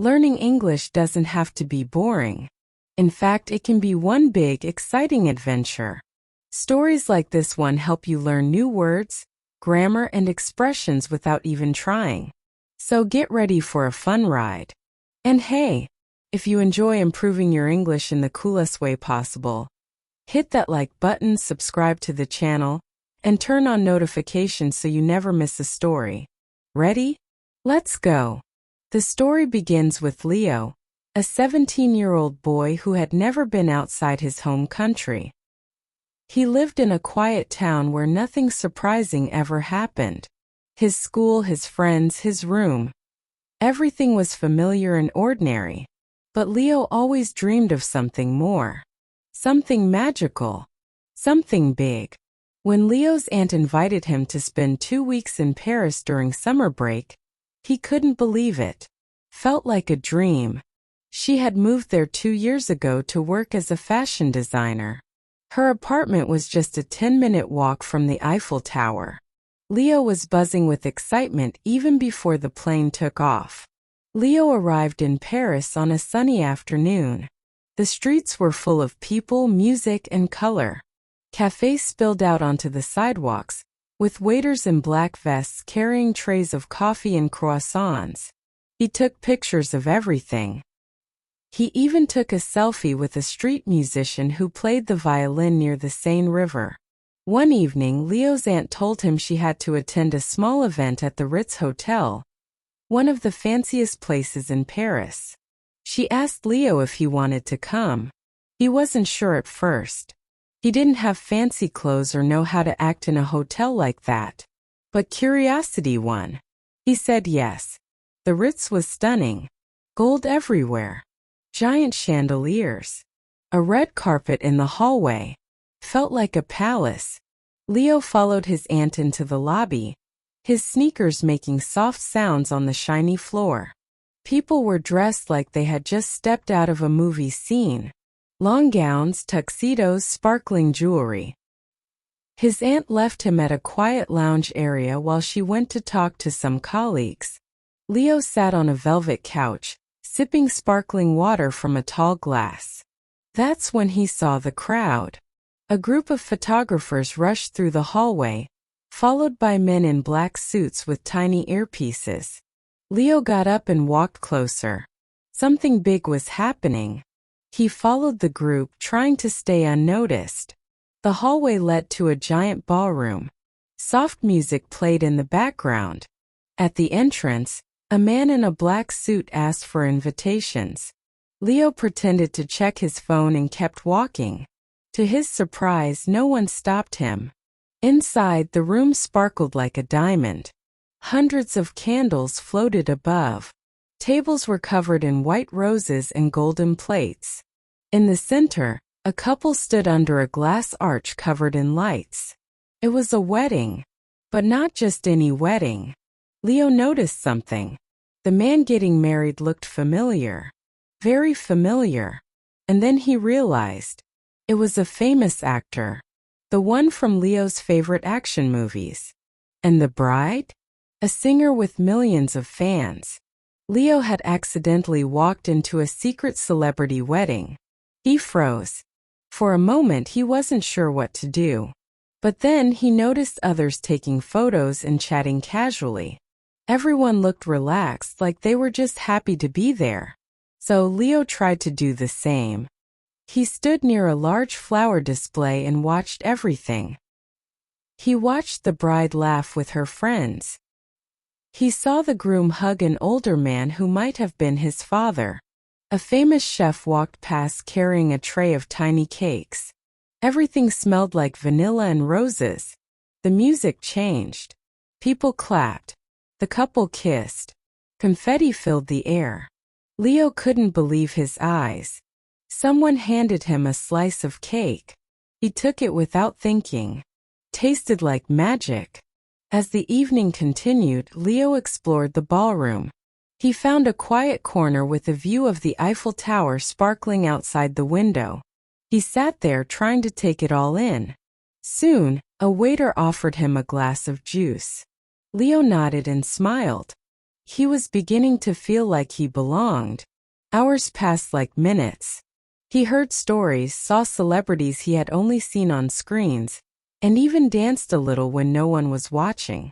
Learning English doesn't have to be boring. In fact, it can be one big, exciting adventure. Stories like this one help you learn new words, grammar, and expressions without even trying. So get ready for a fun ride. And hey, if you enjoy improving your English in the coolest way possible, hit that like button, subscribe to the channel, and turn on notifications so you never miss a story. Ready? Let's go. The story begins with Leo, a 17-year-old boy who had never been outside his home country. He lived in a quiet town where nothing surprising ever happened. His school, his friends, his room. Everything was familiar and ordinary. But Leo always dreamed of something more. Something magical. Something big. When Leo's aunt invited him to spend 2 weeks in Paris during summer break, he couldn't believe it. Felt like a dream. She had moved there 2 years ago to work as a fashion designer. Her apartment was just a 10-minute walk from the Eiffel Tower. Leo was buzzing with excitement even before the plane took off. Leo arrived in Paris on a sunny afternoon. The streets were full of people, music, and color. Cafes spilled out onto the sidewalks, with waiters in black vests carrying trays of coffee and croissants. He took pictures of everything. He even took a selfie with a street musician who played the violin near the Seine River. One evening, Leo's aunt told him she had to attend a small event at the Ritz Hotel, one of the fanciest places in Paris. She asked Leo if he wanted to come. He wasn't sure at first. He didn't have fancy clothes or know how to act in a hotel like that. But curiosity won. He said yes. The Ritz was stunning. Gold everywhere. Giant chandeliers. A red carpet in the hallway. Felt like a palace. Leo followed his aunt into the lobby, his sneakers making soft sounds on the shiny floor. People were dressed like they had just stepped out of a movie scene. Long gowns, tuxedos, sparkling jewelry. His aunt left him at a quiet lounge area while she went to talk to some colleagues. Leo sat on a velvet couch, sipping sparkling water from a tall glass. That's when he saw the crowd. A group of photographers rushed through the hallway, followed by men in black suits with tiny earpieces. Leo got up and walked closer. Something big was happening. He followed the group, trying to stay unnoticed. The hallway led to a giant ballroom. Soft music played in the background. At the entrance, a man in a black suit asked for invitations. Leo pretended to check his phone and kept walking. To his surprise, no one stopped him. Inside, the room sparkled like a diamond. Hundreds of candles floated above. Tables were covered in white roses and golden plates. In the center, a couple stood under a glass arch covered in lights. It was a wedding. But not just any wedding. Leo noticed something. The man getting married looked familiar. Very familiar. And then he realized. It was a famous actor. The one from Leo's favorite action movies. And the bride? A singer with millions of fans. Leo had accidentally walked into a secret celebrity wedding. He froze. For a moment he wasn't sure what to do. But then he noticed others taking photos and chatting casually. Everyone looked relaxed, like they were just happy to be there. So Leo tried to do the same. He stood near a large flower display and watched everything. He watched the bride laugh with her friends. He saw the groom hug an older man who might have been his father. A famous chef walked past carrying a tray of tiny cakes. Everything smelled like vanilla and roses. The music changed. People clapped. The couple kissed. Confetti filled the air. Leo couldn't believe his eyes. Someone handed him a slice of cake. He took it without thinking. Tasted like magic. As the evening continued, Leo explored the ballroom. He found a quiet corner with a view of the Eiffel Tower sparkling outside the window. He sat there trying to take it all in. Soon, a waiter offered him a glass of juice. Leo nodded and smiled. He was beginning to feel like he belonged. Hours passed like minutes. He heard stories, saw celebrities he had only seen on screens, and even danced a little when no one was watching.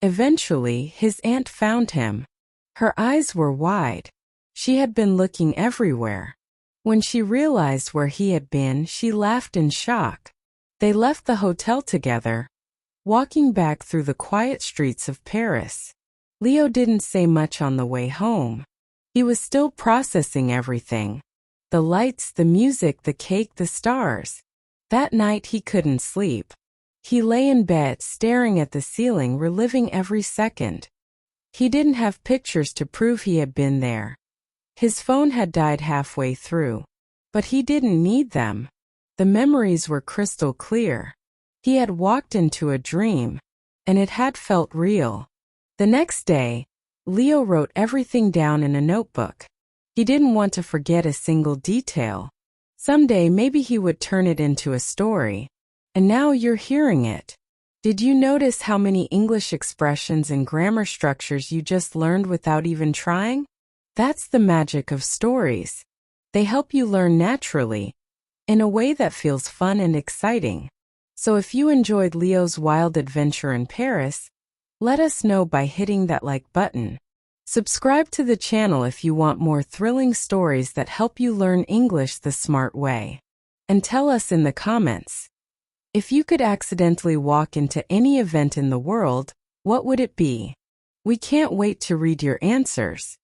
Eventually, his aunt found him. Her eyes were wide. She had been looking everywhere. When she realized where he had been, she laughed in shock. They left the hotel together, walking back through the quiet streets of Paris. Leo didn't say much on the way home. He was still processing everything. The lights, the music, the cake, the stars. That night he couldn't sleep. He lay in bed, staring at the ceiling, reliving every second. He didn't have pictures to prove he had been there. His phone had died halfway through. But he didn't need them. The memories were crystal clear. He had walked into a dream, and it had felt real. The next day, Leo wrote everything down in a notebook. He didn't want to forget a single detail. Someday maybe he would turn it into a story. And now you're hearing it. Did you notice how many English expressions and grammar structures you just learned without even trying? That's the magic of stories. They help you learn naturally, in a way that feels fun and exciting. So if you enjoyed Leo's wild adventure in Paris, let us know by hitting that like button. Subscribe to the channel if you want more thrilling stories that help you learn English the smart way. And tell us in the comments, if you could accidentally walk into any event in the world, what would it be? We can't wait to read your answers.